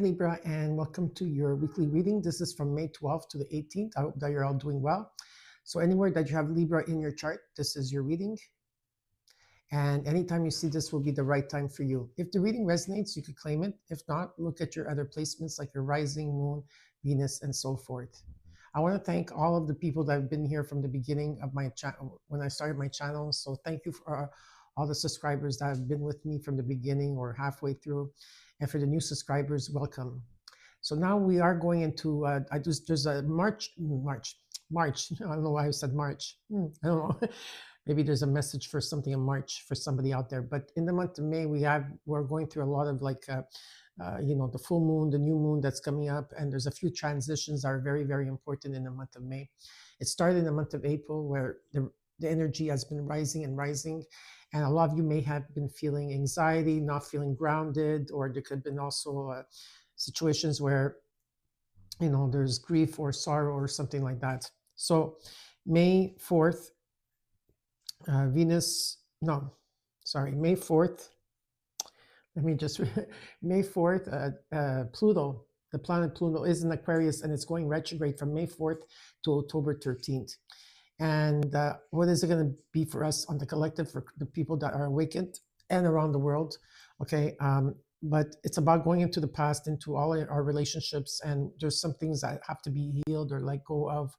Libra, and welcome to your weekly reading. This is from May 12th to the 18th. I hope that you're all doing well. So anywhere that you have Libra in your chart, this is your reading. And anytime you see this will be the right time for you. If the reading resonates, you could claim it. If not, look at your other placements like your rising, moon, Venus, and so forth. I want to thank all of the people that have been here from the beginning of my channel, when I started my channel. So thank you for all the subscribers that have been with me from the beginning or halfway through. And for the new subscribers, welcome. So now we are going into, there's a March. I don't know why I said March. I don't know. Maybe there's a message for something in March for somebody out there. But in the month of May, we're going through a lot of the full moon, the new moon that's coming up. And there's a few transitions that are very, very important in the month of May. It started in the month of April where the energy has been rising and rising. And a lot of you may have been feeling anxiety, not feeling grounded, or there could have been also situations where, there's grief or sorrow or something like that. So May 4th, May 4th, May 4th, Pluto, the planet Pluto is in Aquarius, and it's going retrograde from May 4th to October 13th. And what is it going to be for us on the collective, for the people that are awakened and around the world? Okay. But it's about going into the past, into all our relationships. And there's some things that have to be healed or let go of.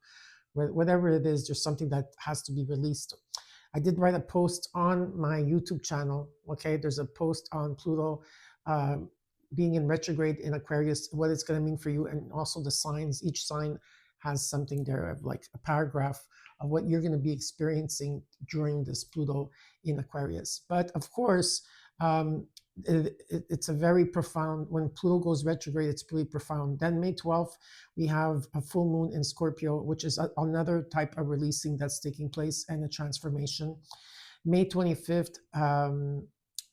Whatever it is, there's something that has to be released. I did write a post on my YouTube channel. Okay. There's a post on Pluto being in retrograde in Aquarius, what it's going to mean for you. And also the signs, each sign has something there of like a paragraph of what you're going to be experiencing during this Pluto in Aquarius. But of course, it's a very profound, when Pluto goes retrograde, it's really profound. Then May 12th, we have a full moon in Scorpio, which is another type of releasing that's taking place and a transformation. May 25th,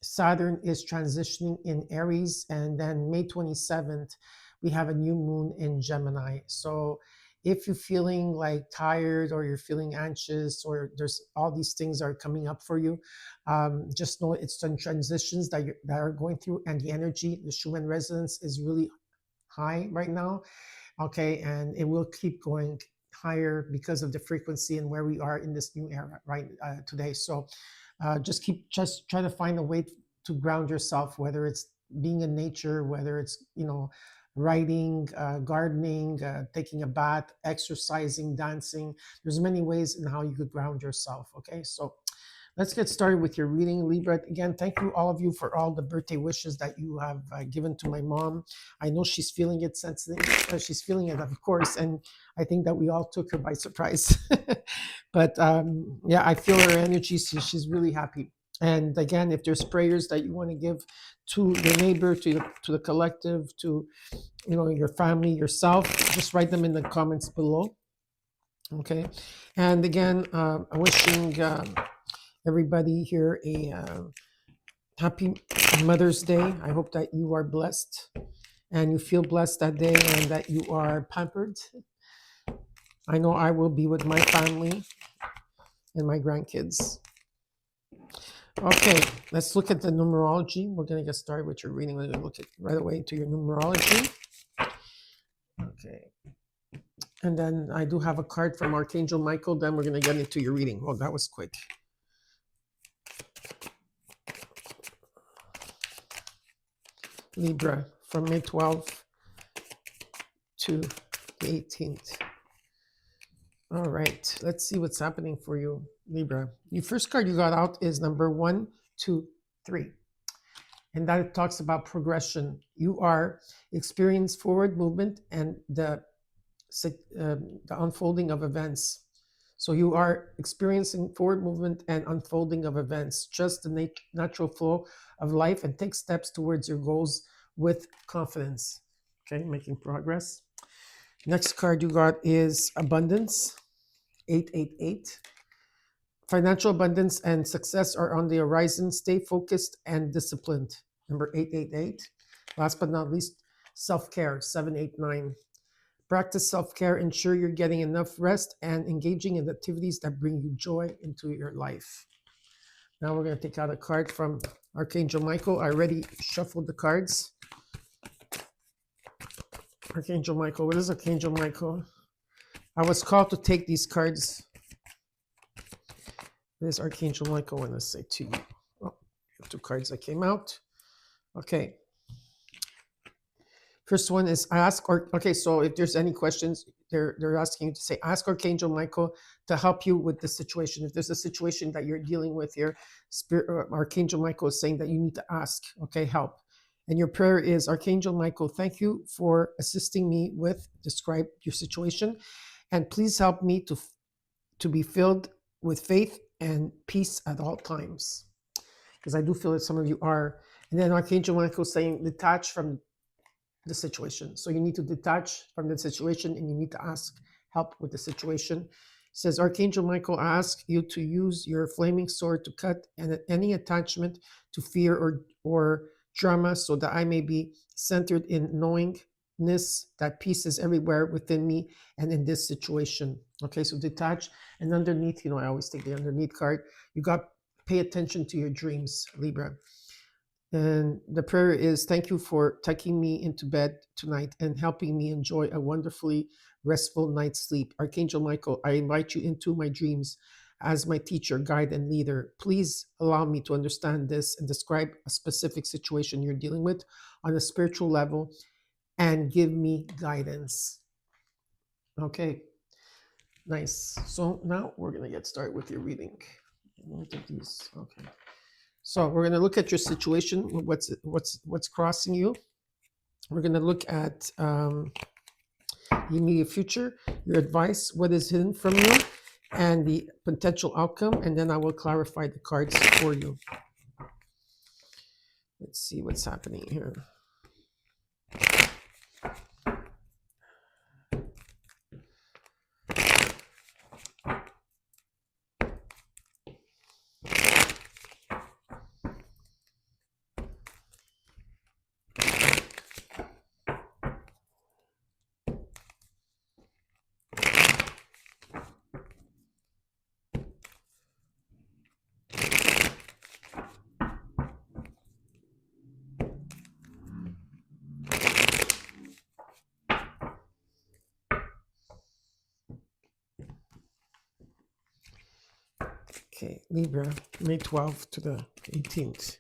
Saturn is transitioning in Aries. And then May 27th, we have a new moon in Gemini. So if you're feeling like tired or you're feeling anxious or there's all these things are coming up for you, just know it's some transitions that are going through, and the energy, the Schumann resonance is really high right now. Okay, and it will keep going higher because of the frequency and where we are in this new era right today. So just try to find a way to ground yourself, whether it's being in nature, whether it's writing, gardening, taking a bath, exercising, dancing. There's many ways in how you could ground yourself. Okay, so let's get started with your reading, Libra. Again, thank you, all of you, for all the birthday wishes that you have given to my mom. I know she's feeling it, sensitive. She's feeling it, of course, and I think that we all took her by surprise. But yeah, I feel her energy. So she's really happy. And again, if there's prayers that you want to give to your neighbor, to the collective, to your family, yourself, just write them in the comments below. Okay. And again, I'm wishing everybody here a happy Mother's Day. I hope that you are blessed and you feel blessed that day and that you are pampered. I know I will be with my family and my grandkids. Okay, let's look at the numerology. We're going to get started with your reading. We're going to look at right away into your numerology. Okay. And then I do have a card from Archangel Michael. Then we're going to get into your reading. Oh, that was quick. Libra, from May 12th to the 18th. All right, let's see what's happening for you, Libra. Your first card you got out is number 1, 2, 3. And that talks about progression. You are experiencing forward movement and the unfolding of events. So you are experiencing forward movement and unfolding of events, just the natural flow of life, and take steps towards your goals with confidence. Okay, making progress. Next card you got is abundance, 888. Financial abundance and success are on the horizon. Stay focused and disciplined, number 888. Last but not least, self-care, 789. Practice self-care, ensure you're getting enough rest and engaging in activities that bring you joy into your life. Now we're going to take out a card from Archangel Michael. I already shuffled the cards. Archangel Michael. What is Archangel Michael? I was called to take these cards. What is Archangel Michael want to say to you? Oh, 2 cards that came out. Okay. First one is ask, or okay, so if there's any questions, they're asking you to say, ask Archangel Michael to help you with the situation. If there's a situation that you're dealing with here, Archangel Michael is saying that you need to ask, okay, help. And your prayer is, Archangel Michael, thank you for assisting me with describe your situation, and please help me to be filled with faith and peace at all times, because I do feel that some of you are. And then Archangel Michael is saying, detach from the situation. So you need to detach from the situation and you need to ask help with the situation. It says, Archangel Michael, I ask you to use your flaming sword to cut any attachment to fear or drama, so that I may be centered in knowingness that peace is everywhere within me and in this situation. Okay, so detach. And underneath, I always take the underneath card. You got pay attention to your dreams, Libra. And the prayer is, thank you for taking me into bed tonight and helping me enjoy a wonderfully restful night's sleep. Archangel Michael, I invite you into my dreams as my teacher, guide, and leader. Please allow me to understand this and describe a specific situation you're dealing with on a spiritual level and give me guidance. Okay, nice. So now we're going to get started with your reading. Look at these. Okay. So we're going to look at your situation, what's crossing you. We're going to look at the immediate future, your advice, what is hidden from you, and the potential outcome. And then I will clarify the cards for you. Let's see what's happening here. Okay, Libra, May 12th to the 18th.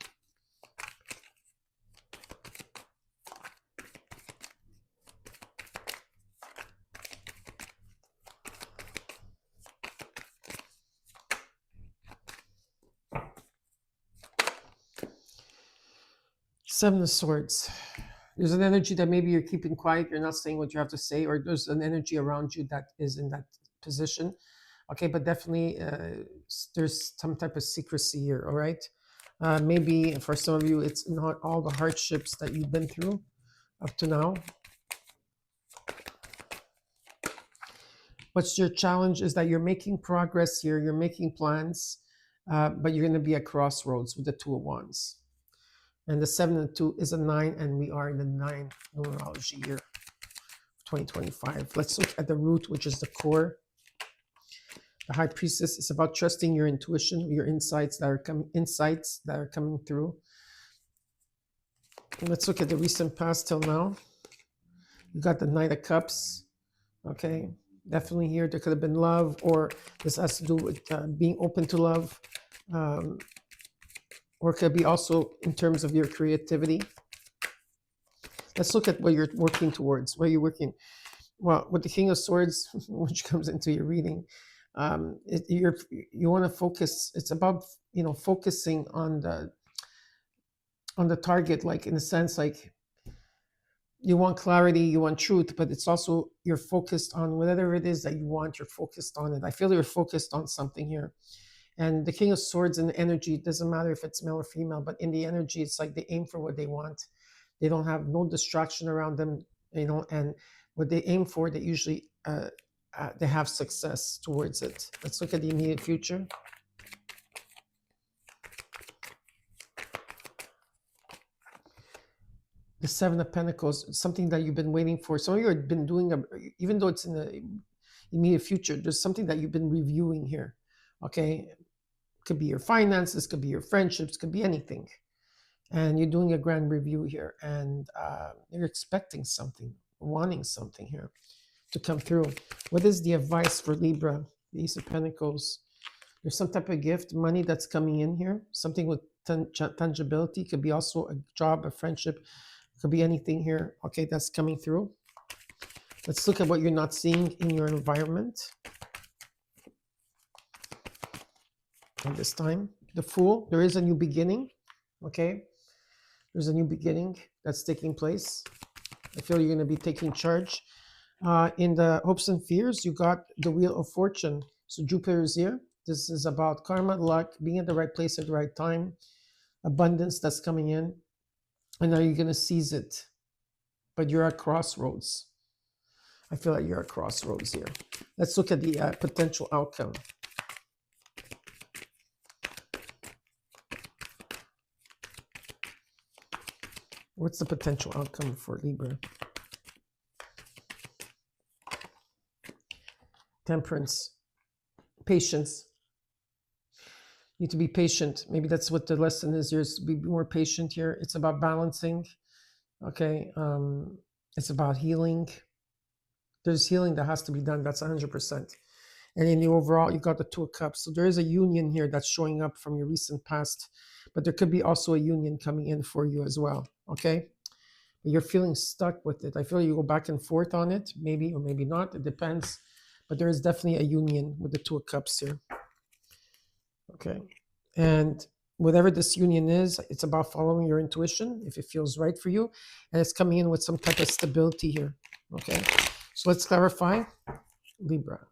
Seven of Swords. There's an energy that maybe you're keeping quiet, you're not saying what you have to say, or there's an energy around you that is in that position. Okay, but definitely there's some type of secrecy here, all right? Maybe for some of you, it's not all the hardships that you've been through up to now. What's your challenge is that you're making progress here, you're making plans, but you're going to be at crossroads with the Two of Wands. And the 7 and 2 is a 9, and we are in the 9 numerology year, 2025. Let's look at the root, which is the core. The High Priestess is about trusting your intuition, your insights that are coming through. And let's look at the recent past till now. You got the Knight of Cups. Okay, definitely here there could have been love, or this has to do with being open to love, or it could be also in terms of your creativity. Let's look at what you're working towards. What you're working. Well, with the King of Swords, which comes into your reading, you want to focus. It's about focusing on the target, like in a sense, like you want clarity, you want truth, but it's also you're focused on whatever it is that you want. You're focused on it. I feel you're focused on something here. And the King of Swords in the energy, it doesn't matter if it's male or female, but in the energy, it's like they aim for what they want. They don't have no distraction around them, and what they aim for, they usually they have success towards it. Let's look at the immediate future. The 7 of Pentacles, something that you've been waiting for. Some of you have been doing, even though it's in the immediate future, there's something that you've been reviewing here. Okay, could be your finances, could be your friendships, could be anything. And you're doing a grand review here, and you're expecting something. wanting something here to come through. What is the advice for Libra? The Ace of Pentacles. There's some type of gift, money that's coming in here, something with tangibility. Could be also a job, a friendship, could be anything here. Okay, that's coming through. Let's look at what you're not seeing in your environment. And this time, the Fool, there is a new beginning. Okay, there's a new beginning that's taking place. I feel you're going to be taking charge. In the hopes and fears, you got the Wheel of Fortune. So Jupiter is here. This is about karma, luck, being at the right place at the right time, abundance that's coming in. And now you're going to seize it. But you're at crossroads. I feel like you're at crossroads here. Let's look at the potential outcome. What's the potential outcome for Libra? Temperance. Patience. You need to be patient. Maybe that's what the lesson is here, is to be more patient here. It's about balancing. Okay. It's about healing. There's healing that has to be done. That's 100%. And in the overall, you got the Two of Cups. So there is a union here that's showing up from your recent past, but there could be also a union coming in for you as well. Okay. But you're feeling stuck with it. I feel you go back and forth on it, maybe or maybe not. It depends. But there is definitely a union with the Two of Cups here. Okay. And whatever this union is, it's about following your intuition if it feels right for you. And it's coming in with some type of stability here. Okay. So let's clarify. Libra.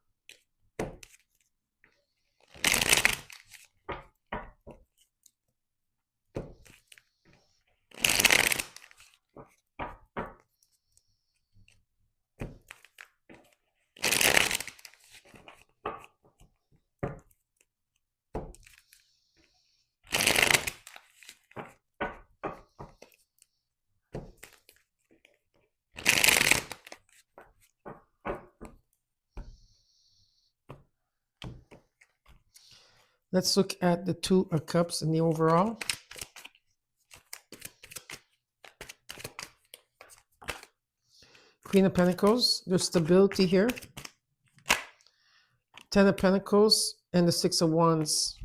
Let's look at the Two of Cups in the overall. Queen of Pentacles, there's stability here. Ten of Pentacles and the Six of Wands.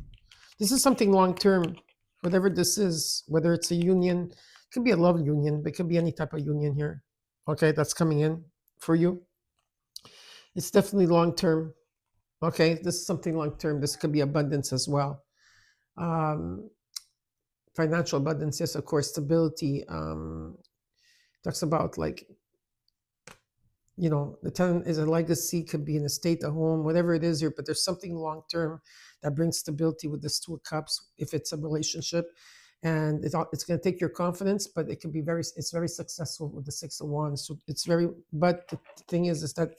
This is something long-term, whatever this is, whether it's a union, it could be a love union, but it could be any type of union here. Okay, that's coming in for you. It's definitely long-term. Okay, this is something long-term. This could be abundance as well. Financial abundance, yes, of course. Stability. Talks about like, you know, the 10 is a legacy, could be an estate, a home, whatever it is here, but there's something long-term that brings stability with this Two of Cups if it's a relationship. And it's going to take your confidence, but it can be it's very successful with the Six of Wands. So it's very, but the thing is that,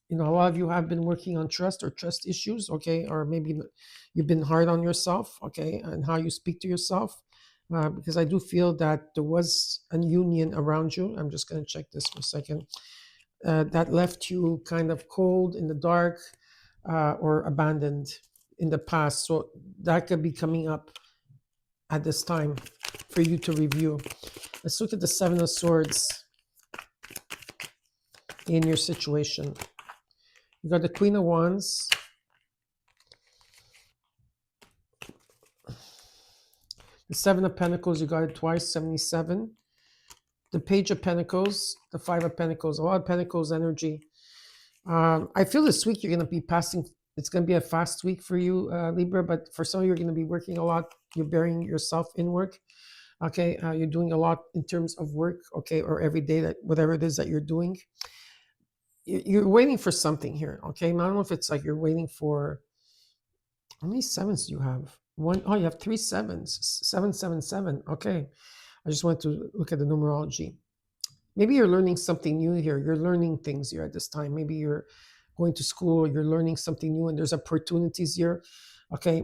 you know, a lot of you have been working on trust or trust issues, okay? Or maybe you've been hard on yourself, okay? And how you speak to yourself. Because I do feel that there was a union around you. I'm just going to check this for a second. That left you kind of cold in the dark or abandoned in the past. So that could be coming up at this time for you to review. Let's look at the Seven of Swords in your situation. You got the Queen of Wands. The Seven of Pentacles, you got it twice, 77. The Page of Pentacles, the Five of Pentacles, a lot of Pentacles energy. I feel this week you're going to be passing, it's going to be a fast week for you, Libra, but for some of you, you're going to be working a lot. You're burying yourself in work. Okay, you're doing a lot in terms of work, okay, or every day, that whatever it is that you're doing. You're waiting for something here, okay? I don't know if it's like you're waiting for, how many sevens do you have? One, oh, you have 3 sevens, 777. Okay. I just want to look at the numerology. Maybe you're learning something new here. You're learning things here at this time. Maybe you're going to school, you're learning something new, and there's opportunities here. Okay.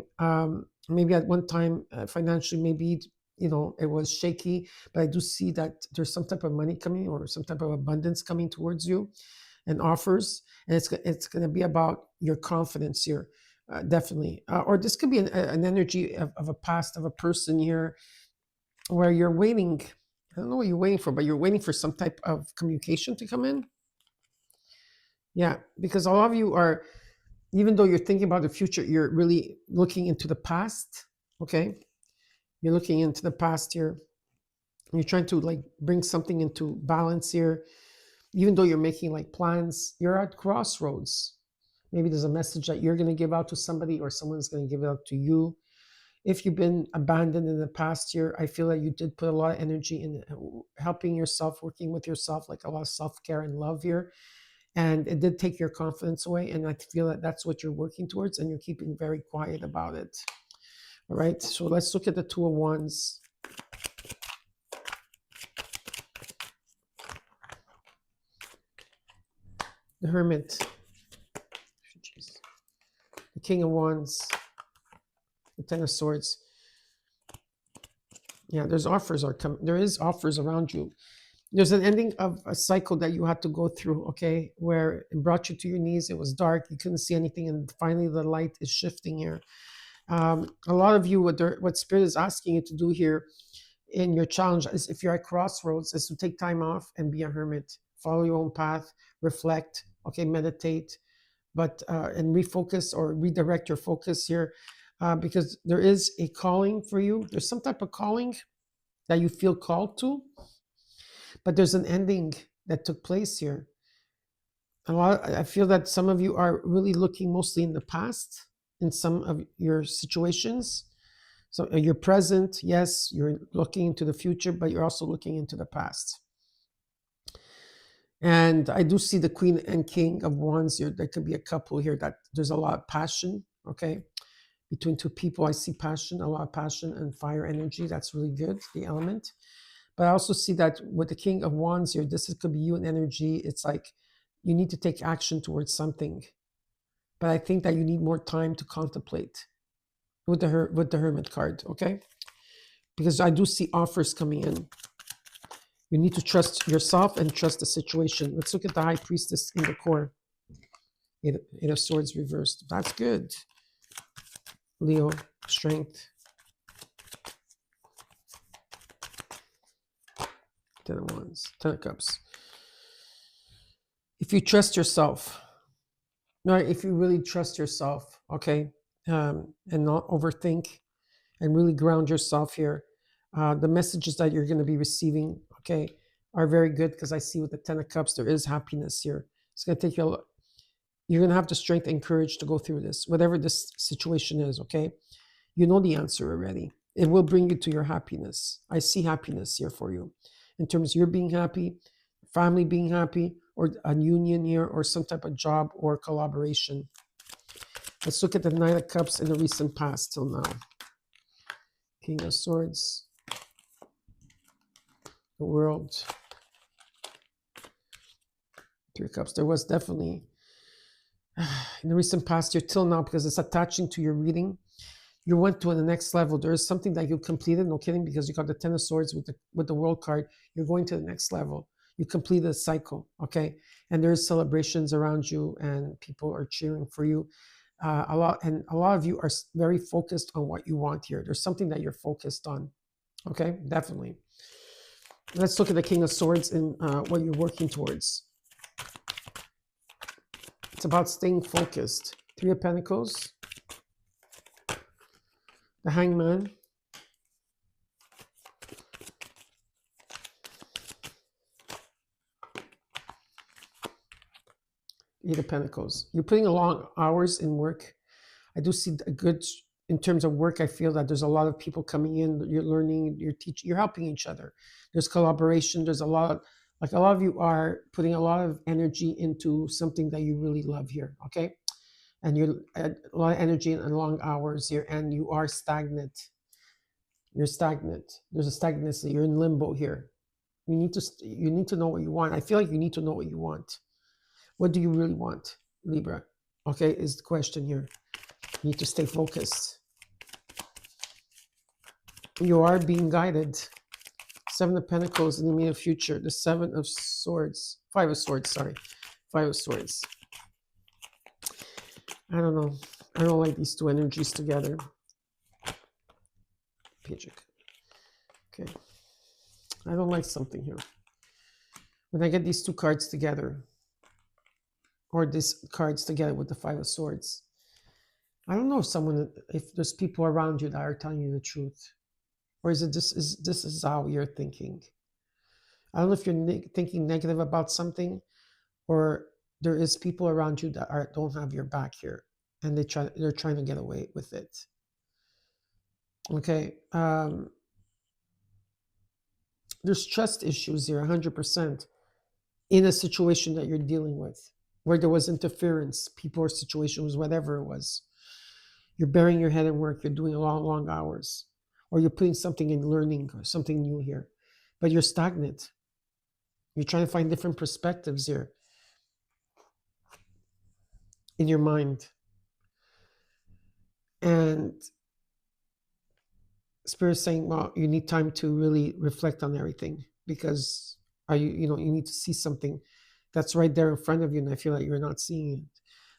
Maybe at one time, financially, maybe, you know, it was shaky, but I do see that there's some type of money coming or some type of abundance coming towards you and offers. And it's going to be about your confidence here. Definitely. Or this could be an energy of a past of a person here where you're waiting I don't know what you're waiting for, but you're waiting for some type of communication to come in. Yeah, because a lot of you are, even though you're thinking about the future, you're really looking into the past. Okay, you're looking into the past here. You're trying to like bring something into balance here. Even though you're making like plans, you're at crossroads. Maybe there's a message that you're going to give out to somebody, or someone's going to give it out to you. If you've been abandoned in the past year, I feel that you did put a lot of energy in helping yourself, working with yourself, like a lot of self-care and love here. And it did take your confidence away. And I feel that that's what you're working towards, and you're keeping very quiet about it. All right. So let's look at the Two of Wands. The Hermit. Jeez. The King of Wands. The Ten of Swords. Yeah, there's offers are coming. There is offers around you. There's an ending of a cycle that you had to go through, okay, where it brought you to your knees. It was dark. You couldn't see anything. And finally, the light is shifting here. A lot of you, what Spirit is asking you to do here in your challenge is, if you're at crossroads, is to take time off and be a hermit. Follow your own path, reflect, okay, meditate, but and refocus or redirect your focus here, because there is a calling for you. There's some type of calling that you feel called to, but there's an ending that took place here. I feel that some of you are really looking mostly in the past in some of your situations. So you're present, yes, you're looking into the future, but you're also looking into the past. And I do see the Queen and King of Wands here. There could be a couple here that there's a lot of passion, okay? Between two people, I see passion, a lot of passion and fire energy. That's really good, the element. But I also see that with the King of Wands here, could be you and energy. It's like you need to take action towards something. But I think that you need more time to contemplate with the Hermit card, okay? Because I do see offers coming in. You need to trust yourself and trust the situation. Let's look at the High Priestess in the core. Eight of Swords reversed. That's good. Leo, strength. Ten of Wands, Ten of Cups. If you trust yourself, right? If you really trust yourself, okay, and not overthink, and really ground yourself here, the messages that you're going to be receiving, okay, are very good, because I see with the Ten of Cups there is happiness here. It's going to take you you're going to have the strength and courage to go through this, whatever this situation is, okay? You know the answer already. It will bring you to your happiness. I see happiness here for you, in terms of you're being happy, family being happy, or a union here, or some type of job or collaboration. Let's look at the Nine of Cups in the recent past till now. King of Swords, the World, Three of Cups. There was definitely, in the recent past year till now, because it's attaching to your reading, you went to the next level. There is something that you completed, no kidding, because you got the Ten of Swords with the World card. You're going to the next level. You completed a cycle, okay? And there's celebrations around you, and people are cheering for you. A lot of you are very focused on what you want here. There's something that you're focused on, okay? Definitely. Let's look at the King of Swords and what you're working towards. It's about staying focused. Three of Pentacles, the Hangman, Eight of Pentacles. You're putting a long hours in work. I do see a good, in terms of work, I feel that there's a lot of people coming in. You're learning, you're teaching, you're helping each other. There's collaboration. There's a lot of you are putting a lot of energy into something that you really love here, okay? And you're a lot of energy and long hours here, and you are stagnant. You're stagnant. There's a stagnancy. You're in limbo here. You need to know what you want. I feel like you need to know what you want. What do you really want, Libra? Okay, is the question here. You need to stay focused. You are being guided. Seven of Pentacles in the immediate future. The Seven of Swords. Five of Swords, sorry. Five of Swords. I don't know. I don't like these two energies together. Pajik. Okay. I don't like something here. When I get these two cards together, or these cards together with the Five of Swords, I don't know if there's people around you that are telling you the truth, or is it this is how you're thinking? I don't know if you're thinking negative about something, or there is people around you that don't have your back here, and they're trying to get away with it. Okay, there's trust issues here, 100%, in a situation that you're dealing with, where there was interference, people or situations, whatever it was. You're burying your head in work, you're doing long hours, or you're putting something in learning, or something new here, but you're stagnant. You're trying to find different perspectives here in your mind. And Spirit's saying, well, you need time to really reflect on everything, because you need to see something that's right there in front of you, and I feel like you're not seeing it.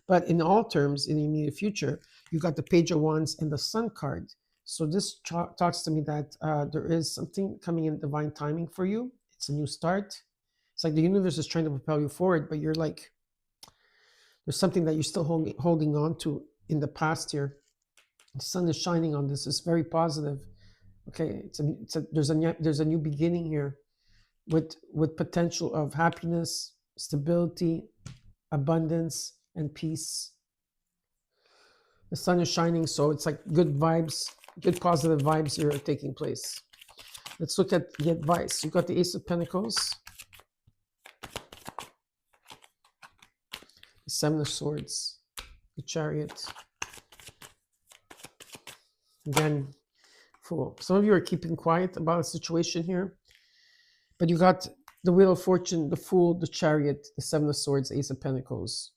But in all terms, in the immediate future, you got the Page of Wands and the Sun card. So this talks to me that there is something coming in divine timing for you. It's a new start. It's like the universe is trying to propel you forward, but you're like, there's something that you're still holding on to in the past here. The sun is shining on this. It's very positive. Okay, there's a new beginning here, with potential of happiness, stability, abundance, and peace. The sun is shining, so it's like good vibes, good positive vibes here are taking place. Let's look at the advice. You've got the Ace of Pentacles, the Seven of Swords, the Chariot. Again, Fool. Some of you are keeping quiet about a situation here, but you got the Wheel of Fortune, the Fool, the Chariot, the Seven of Swords, Ace of Pentacles.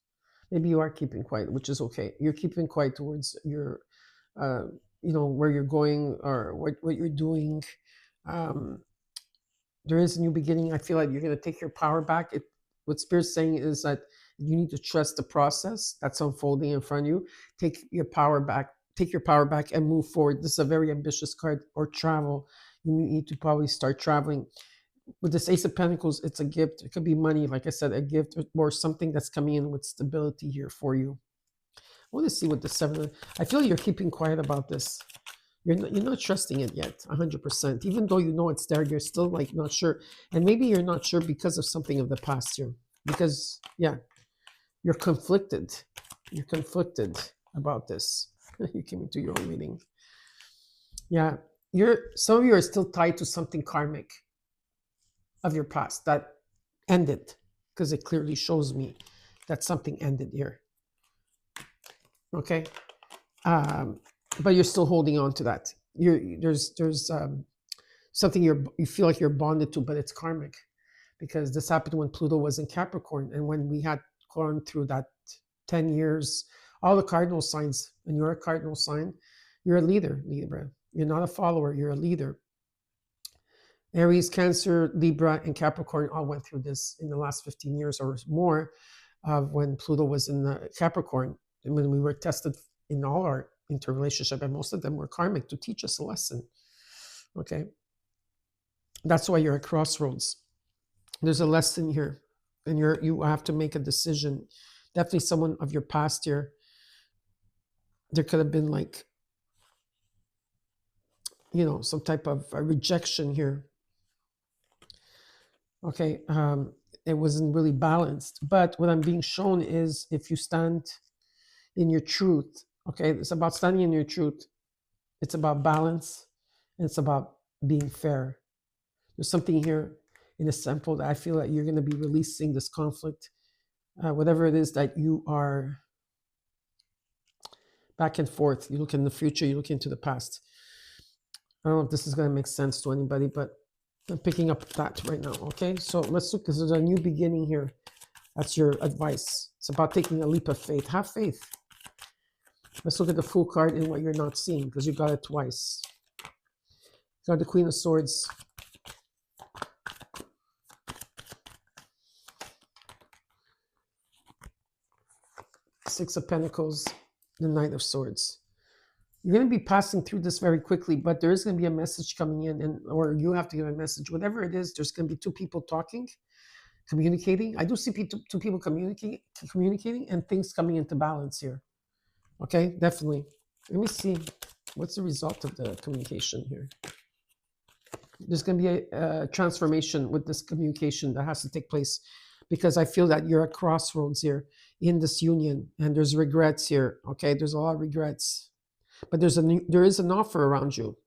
Maybe you are keeping quiet, which is okay. You're keeping quiet towards your, where you're going, or what you're doing. There is a new beginning. I feel like you're going to take your power back. What Spirit's saying is that you need to trust the process that's unfolding in front of you. Take your power back. Take your power back and move forward. This is a very ambitious card. Or travel. You need to probably start traveling. With this Ace of Pentacles, it's a gift. It could be money, like I said, a gift, or something that's coming in with stability here for you. I want to see what the Seven. I feel you're keeping quiet about this. You're not trusting it yet, 100%. Even though you know it's there, you're still like not sure. And maybe you're not sure because of something of the past year. Because, yeah, you're conflicted. You're conflicted about this. You came into your own reading. Yeah, some of you are still tied to something karmic of your past that ended, because it clearly shows me that something ended here. Okay, but you're still holding on to that. There's something you feel like you're bonded to, but it's karmic, because this happened when Pluto was in Capricorn, and when we had gone through that 10 years, all the cardinal signs, and you're a cardinal sign, you're a leader, Libra. You're not a follower, you're a leader. Aries, Cancer, Libra, and Capricorn all went through this in the last 15 years or more, when Pluto was in Capricorn, and when we were tested in all our interrelationship, and most of them were karmic to teach us a lesson. Okay, that's why you're at crossroads. There's a lesson here, and you have to make a decision. Definitely someone of your past here. There could have been like, some type of rejection here. Okay, it wasn't really balanced. But what I'm being shown is, if you stand in your truth, okay, it's about standing in your truth. It's about balance, and it's about being fair. There's something here in a sample that I feel that you're going to be releasing this conflict, whatever it is that you are back and forth. You look in the future, you look into the past. I don't know if this is going to make sense to anybody, but I'm picking up that right now. Okay, so let's look. This is a new beginning here. That's your advice. It's about taking a leap of faith. Have faith. Let's look at the Fool card and what you're not seeing, because you got it twice. You got the Queen of Swords. Six of Pentacles, the Knight of Swords. You're going to be passing through this very quickly, but there is going to be a message coming in, and or you have to give a message. Whatever it is, there's going to be two people talking, communicating. I do see two people communicating, and things coming into balance here. Okay, definitely. Let me see. What's the result of the communication here? There's going to be a transformation with this communication that has to take place, because I feel that you're at crossroads here in this union, and there's regrets here. Okay, there's a lot of regrets, but there is an offer around you.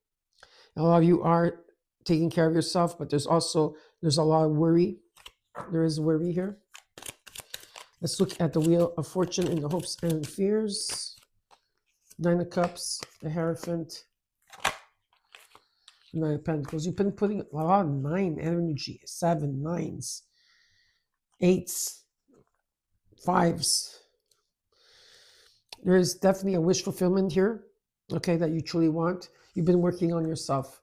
A lot of you are taking care of yourself, but there's a lot of worry. There is worry here. Let's look at the Wheel of Fortune in the hopes and fears. 9 of Cups, the Hierophant, 9 of Pentacles. You've been putting a lot of 9 energy, 7, 9s, 8s, 5s. There is definitely a wish fulfillment here, okay, that you truly want. You've been working on yourself.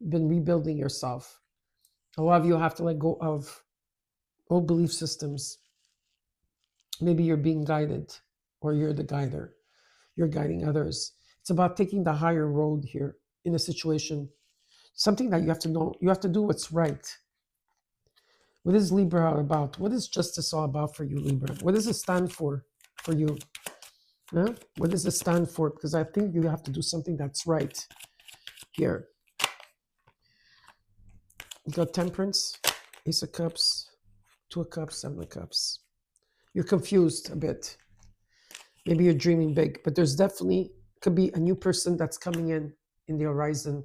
You've been rebuilding yourself. A lot of you have to let go of old belief systems. Maybe you're being guided, or you're the guider. You're guiding others. It's about taking the higher road here in a situation. Something that you have to know. You have to do what's right. What is Libra all about? What is justice all about for you, Libra? What does it stand for you? Huh? What does it stand for? Because I think you have to do something that's right here. You got Temperance, Ace of Cups, 2 of Cups, 7 of Cups. You're confused a bit. Maybe you're dreaming big, but there's definitely could be a new person that's coming in the horizon.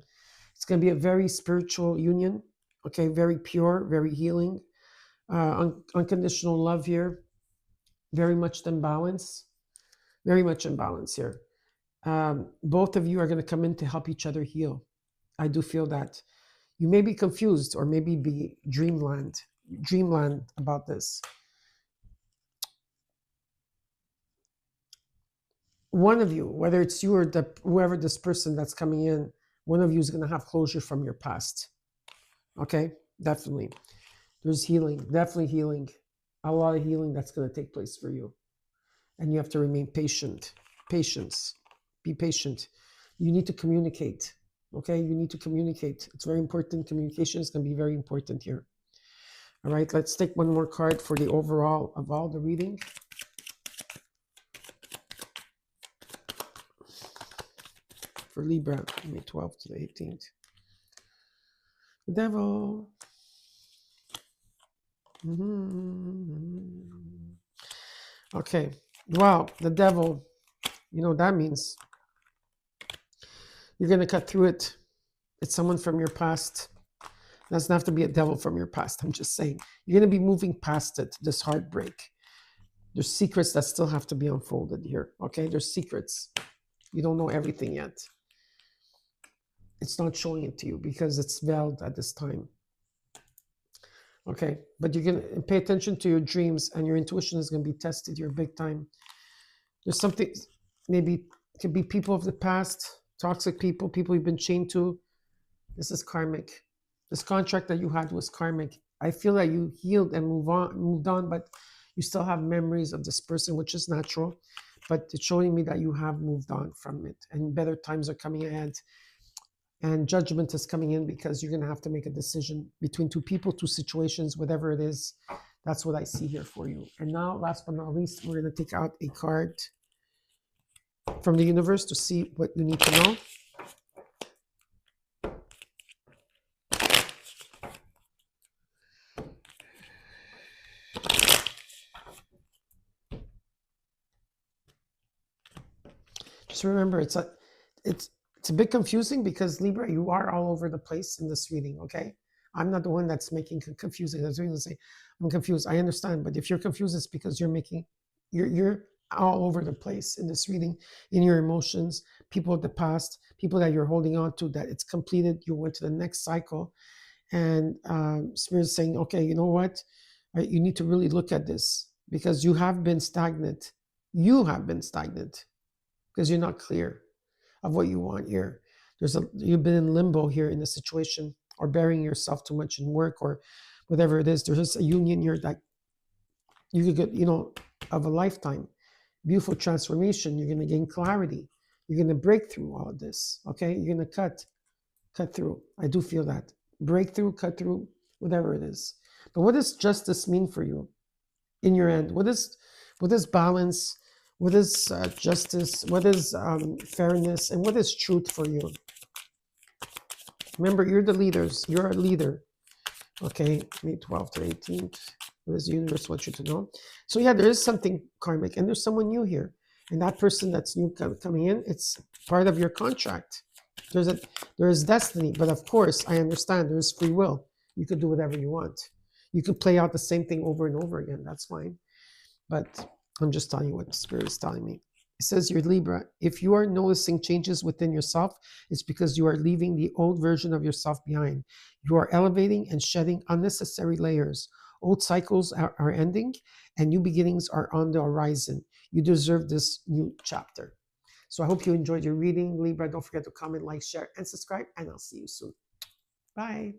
It's going to be a very spiritual union, okay? Very pure, very healing, unconditional love here, very much in balance here. Both of you are going to come in to help each other heal. I do feel that. You may be confused, or maybe be dreamland about this. One of you, whether it's you or whoever this person that's coming in, one of you is going to have closure from your past. Okay, definitely. There's healing, definitely healing. A lot of healing that's going to take place for you. And you have to remain patient. Patience. Be patient. You need to communicate. Okay, you need to communicate. It's very important. Communication is going to be very important here. All right, let's take one more card for the overall of all the reading. For Libra, May 12th to the 18th. The Devil. Okay, wow, the Devil, you know what that means. You're going to cut through it. It's someone from your past. It doesn't have to be a devil from your past. I'm just saying. You're going to be moving past it, this heartbreak. There's secrets that still have to be unfolded here, okay? There's secrets. You don't know everything yet. It's not showing it to you because it's veiled at this time. Okay, but you're going to pay attention to your dreams, and your intuition is going to be tested here big time. There's something, maybe it could be people of the past, toxic people you've been chained to. This is karmic. This contract that you had was karmic. I feel that you healed and moved on, but you still have memories of this person, which is natural. But it's showing me that you have moved on from it, and better times are coming ahead. And judgment is coming in because you're going to have to make a decision between two people, two situations, whatever it is. That's what I see here for you. And now, last but not least, we're going to take out a card from the universe to see what you need to know. Just remember, it's a bit confusing because Libra, you are all over the place in this reading, okay? I'm not the one that's making it confusing. I was going to say, I'm confused. I understand, but if you're confused, it's because you're all over the place in this reading, in your emotions, people of the past, people that you're holding on to, that it's completed, you went to the next cycle, and Spirit's saying, okay, you know what? You need to really look at this because you have been stagnant. You have been stagnant because you're not clear of what you want here. You've been in limbo here in this situation, or burying yourself too much in work, or whatever it is. There's a union here that you could get, of a lifetime. Beautiful transformation. You're going to gain clarity. You're going to break through all of this. Okay. You're going to cut through. I do feel that. Breakthrough, cut through, whatever it is. But what does justice mean for you in your end? What is balance? What is justice? What is fairness? And what is truth for you? Remember, you're the leaders. You're a leader. Okay, May 12th to 18th. What does the universe want you to know? So yeah, there is something karmic, and there's someone new here. And that person that's new coming in, it's part of your contract. There is destiny, but of course, I understand there's free will. You could do whatever you want. You could play out the same thing over and over again. That's fine. But I'm just telling you what the Spirit is telling me. It says you're Libra. If you are noticing changes within yourself, it's because you are leaving the old version of yourself behind. You are elevating and shedding unnecessary layers. Old cycles are ending and new beginnings are on the horizon. You deserve this new chapter. So I hope you enjoyed your reading, Libra. Don't forget to comment, like, share, and subscribe, and I'll see you soon. Bye.